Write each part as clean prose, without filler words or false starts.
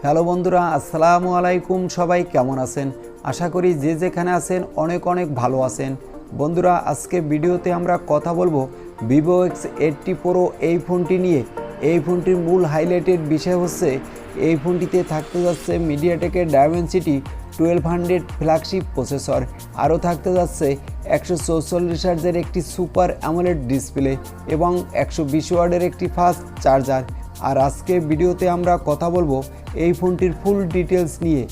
Hello বন্ধুরা, আসসালামু আলাইকুম। সবাই কেমন আছেন? আশা করি যে যেখানে আছেন অনেক অনেক ভালো আছেন। বন্ধুরা, আজকে ভিডিওতে আমরা কথা বলবো Vivo X80 Pro এই ফোনটি নিয়ে। এই ফোনটির মূল হাইলাইটেড বিষয় হচ্ছে এই ফোনটিতে থাকতে যাচ্ছে মিডিয়াটেকের ডায়মেনসিটি 1200 ফ্ল্যাগশিপ প্রসেসর, আরও থাকতে যাচ্ছে 144 হার্জের একটি সুপার অ্যামোলেড ডিসপ্লে এবং 120 ওয়াটের একটি ফাস্ট চার্জার। আর আজকে ভিডিওতে আমরা কথা বলবো এই ফোনটির ফুল ডিটেলস নিয়ে।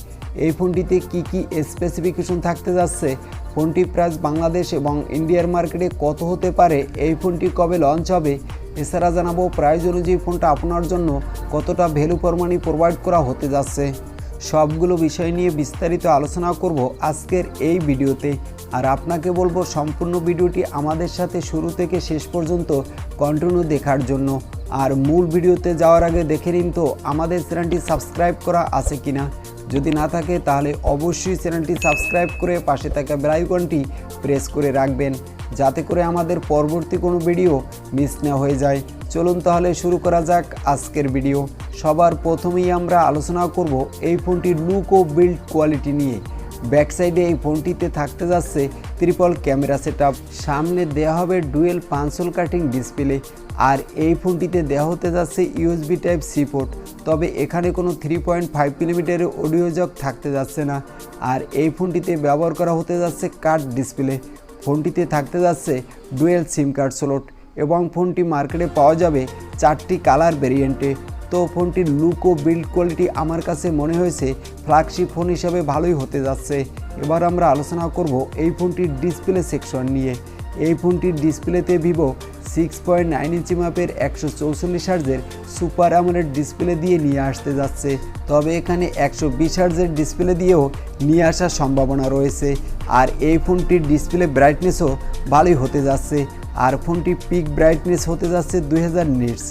এই ফোনটিতে কি কি স্পেসিফিকেশন থাকতে যাচ্ছে, ফোনটির প্রাইস বাংলাদেশ এবং ইন্ডিয়ার মার্কেটে কত হতে পারে, এই ফোনটি কবে লঞ্চ হবে, এছাড়া জানাবো প্রাইস অনুযায়ী ফোনটা আপনার জন্য কতটা ভ্যালু ফর মানি প্রোভাইড করা হতে যাচ্ছে। সবগুলো বিষয় নিয়ে বিস্তারিত আলোচনা করব আজকের এই ভিডিওতে। আর আপনাকে বলবো সম্পূর্ণ ভিডিওটি আমাদের সাথে শুরু থেকে শেষ পর্যন্ত কন্টিনিউ দেখার জন্য। আর মূল ভিডিওতে যাওয়ার আগে দেখে নিন তো আমাদের চ্যানেলটি সাবস্ক্রাইব করা আছে কিনা। যদি না থাকে তাহলে অবশ্যই চ্যানেলটি সাবস্ক্রাইব করে পাশে থাকা বেল আইকনটি প্রেস করে রাখবেন, যাতে করে আমাদের পরবর্তী কোনো ভিডিও মিস না হয়ে যায়। চলুন তাহলে শুরু করা যাক আজকের ভিডিও। সবার প্রথমেই আমরা আলোচনা করব এই ফোনটির লুক ও বিল্ড কোয়ালিটি নিয়ে। ব্যাক সাইডে এই ফোনটিতে থাকতে যাচ্ছে ট্রিপল ক্যামেরা সেটআপ, সামনে দেওয়া হবে ডুয়েল পাঁচল কাটিং ডিসপ্লে, আর এই ফোনটিতে দেওয়া হতে যাচ্ছে ইউএসবি টাইপ সি পোর্ট। তবে এখানে কোনো 3.5 মিলিমিটারের অডিও জ্যাক থাকতে যাচ্ছে না। আর এই ফোনটিতে ব্যবহার করা হতে যাচ্ছে কার্ড ডিসপ্লে। ফোনটিতে থাকতে যাচ্ছে ডুয়েল সিম কার্ড স্লট এবং ফোনটি মার্কেটে পাওয়া যাবে 4টি কালার ভেরিয়েন্টে। তো ফোনটির লুক ও বিল্ড কোয়ালিটি আমার কাছে মনে হয়েছে ফ্ল্যাগশিপ ফোন হিসাবে ভালোই হতে যাচ্ছে। এবার আমরা আলোচনা করব এই ফোনটির ডিসপ্লে সেকশন নিয়ে। এই ফোনটির ডিসপ্লেতে ভিভো 6.9 ইঞ্চি মাপের 144 হার্জের সুপার অ্যামোলেড ডিসপ্লে দিয়ে নিয়ে আসতে যাচ্ছে। তবে এখানে 120 হার্জের ডিসপ্লে দিয়েও নিয়ে আসার সম্ভাবনা রয়েছে। আর এই ফোনটির ডিসপ্লে ব্রাইটনেসও ভালোই হতে যাচ্ছে। আর ফোনটির পিক ব্রাইটনেস হতে যাচ্ছে 2000 নিটস।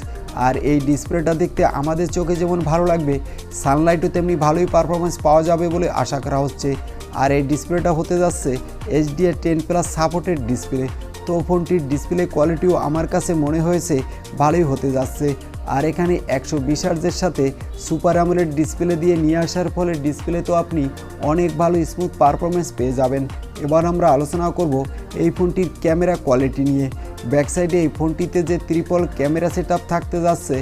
আর এই ডিসপ্লেটা দেখতে আমাদের চোখে যেমন ভালো লাগবে, সানলাইটও তেমনি ভালোই পারফরমেন্স পাওয়া যাবে বলে আশা করা হচ্ছে। আর এই ডিসপ্লেটা হতে যাচ্ছে HDR10+ সাপোর্টেড ডিসপ্লে। তো ফোনটির ডিসপ্লে কোয়ালিটিও আমার কাছে মনে হয়েছে ভালোই হতে যাচ্ছে। আর এখানে 120 হার্জের সাথে সুপার অ্যামোলেড ডিসপ্লে দিয়ে নিয়ে আসার ফলে ডিসপ্লে তো আপনি অনেক ভালো স্মুথ পারফরমেন্স পেয়ে যাবেন। এবার আমরা আলোচনা করব এই ফোনটির ক্যামেরা কোয়ালিটি নিয়ে। ব্যাক সাইডে এই ফোনটিতে যে ট্রিপল ক্যামেরা সেটআপ থাকতে যাচ্ছে,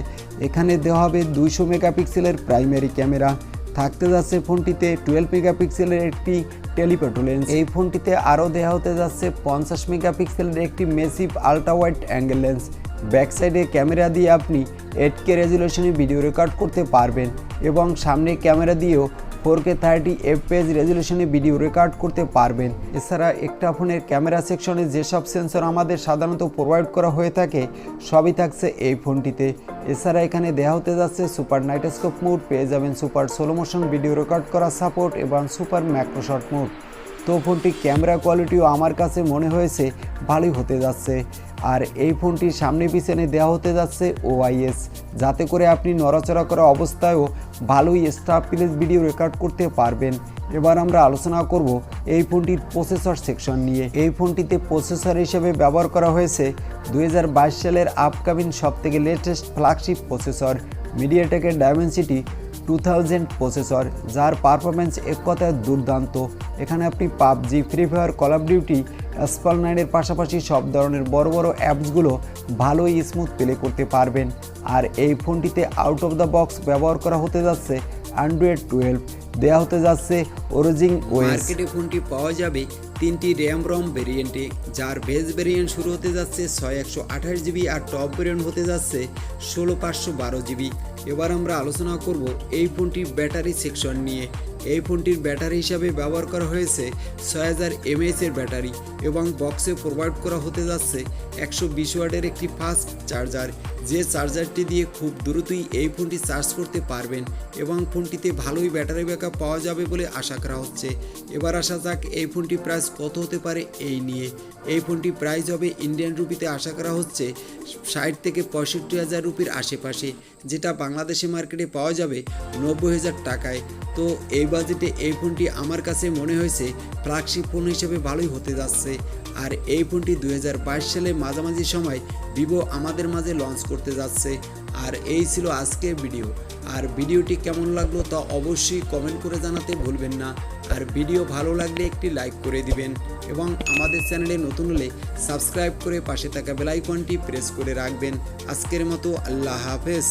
এখানে দেওয়া হবে 200 মেগাপিক্সেলের প্রাইমারি ক্যামেরা, থাকতে যাচ্ছে ফোনটিতে 12 মেগাপিক্সেলের একটি টেলিফোটো লেন্স। এই ফোনটিতে আরও দেওয়া হতে যাচ্ছে 50 মেগাপিক্সেলের একটি massive ultra wide angle lens. Back সাইডে ক্যামেরা দিয়ে আপনি 8K রেজুলেশনে ভিডিও রেকর্ড করতে পারবেন এবং সামনে ক্যামেরা দিয়েও 4K 30 FPS রেজুলেশনে ভিডিও রেকর্ড করতে পারবেন। এছাড়া একটা ফোনের ক্যামেরা সেকশনে যেসব সেন্সর আমাদের সাধারণত প্রোভাইড করা হয়ে থাকে সবই থাকছে এই ফোনটিতে। এছাড়া এখানে দেওয়া হতে যাচ্ছে সুপার নাইটোস্কোপ মোড, পেয়ে যাবেন super slow motion video record করা সাপোর্ট এবং সুপার ম্যাক্রো শট মোড। তো ফোনটির ক্যামেরা কোয়ালিটিও আমার কাছে মনে হয়েছে ভালোই হতে যাচ্ছে। আর এই ফোনটির সামনে পিছনে দেওয়া হতে যাচ্ছে OIS, যাতে করে আপনি নড়াচড়া করা অবস্থায়ও ভালোই স্টাফ প্লেস ভিডিও রেকর্ড করতে পারবেন। এবার আমরা আলোচনা করব এই ফোনটির প্রসেসর সেকশন নিয়ে। এই ফোনটিতে প্রসেসর হিসেবে ব্যবহার করা হয়েছে 2022 সালের আপকামিং সবথেকে লেটেস্ট ফ্ল্যাগশিপ প্রসেসর মিডিয়াটেকের ডায়মেনসিটি 2000 প্রসেসর, যার পারফরমেন্স এক কথায় দুর্দান্ত। এখানে আপনি PUBG, free fire, call of duty, Asphalt 9-এর পাশাপাশি সব ধরনের বড় বড় অ্যাপসগুলো ভালোই স্মুথ প্লে করতে পারবেন। আর এই ফোনটিতে আউট অফ দ্য বক্স ব্যবহার করা হতে যাচ্ছে অ্যান্ড্রয়েড 12, দেওয়া হতে যাচ্ছে অরিজিন ওএস। মার্কেটে ফোনটি পাওয়া যাবে 3টি র্যাম রম ভেরিয়েন্টে, যার বেস ভেরিয়েন্ট শুরু হতে যাচ্ছে 6128 জিবি আর টপ ভেরিয়েন্ট হতে যাচ্ছে 16512 জিবি। এবার আমরা আলোচনা করব এই ফোনটির ব্যাটারি সেকশন নিয়ে। এই ফোনটির ব্যাটারি হিসাবে ব্যবহার করা হয়েছে 6000 mAh এর ব্যাটারি এবং বক্সে প্রোভাইড করা হতে যাচ্ছে 120 ওয়াটের একটি ফাস্ট চার্জার, যে চার্জারটি দিয়ে খুব দ্রুতই এই ফোনটি চার্জ করতে পারবেন এবং ফোনটিতে ভালোই ব্যাটারি ব্যাকআপ পাওয়া যাবে বলে আশা করা হচ্ছে। এবার আসা যাক এই ফোনটি প্রাইস কত হতে পারে এই নিয়ে। এই ফোনটি প্রাইস হবে ইন্ডিয়ান রুপিতে আশা করা হচ্ছে 60 থেকে 65,000 রুপির আশেপাশে, যেটা বাংলাদেশি মার্কেটে পাওয়া যাবে 90,000 টাকায়। তো এই বাজেটে এই ফোনটি আমার কাছে মনে হয়েছে ফ্ল্যাগশিপ ফোন হিসেবে ভালোই হতে যাচ্ছে। আর এই ফোনটি 2022 সালে মাঝামাঝি সময় ভিভো আমাদের মাঝে লঞ্চ করতে যাচ্ছে। আর এই ছিল আজকের ভিডিও। আর ভিডিওটি কেমন লাগলো তা অবশ্যই কমেন্ট করে জানাতে ভুলবেন না। আর ভিডিও ভালো লাগলে একটি লাইক করে দিবেন এবং আমাদের চ্যানেলে নতুন হলে সাবস্ক্রাইব করে পাশে থাকা বেল আইকনটি প্রেস করে রাখবেন। আজকের মতো আল্লাহ হাফেজ।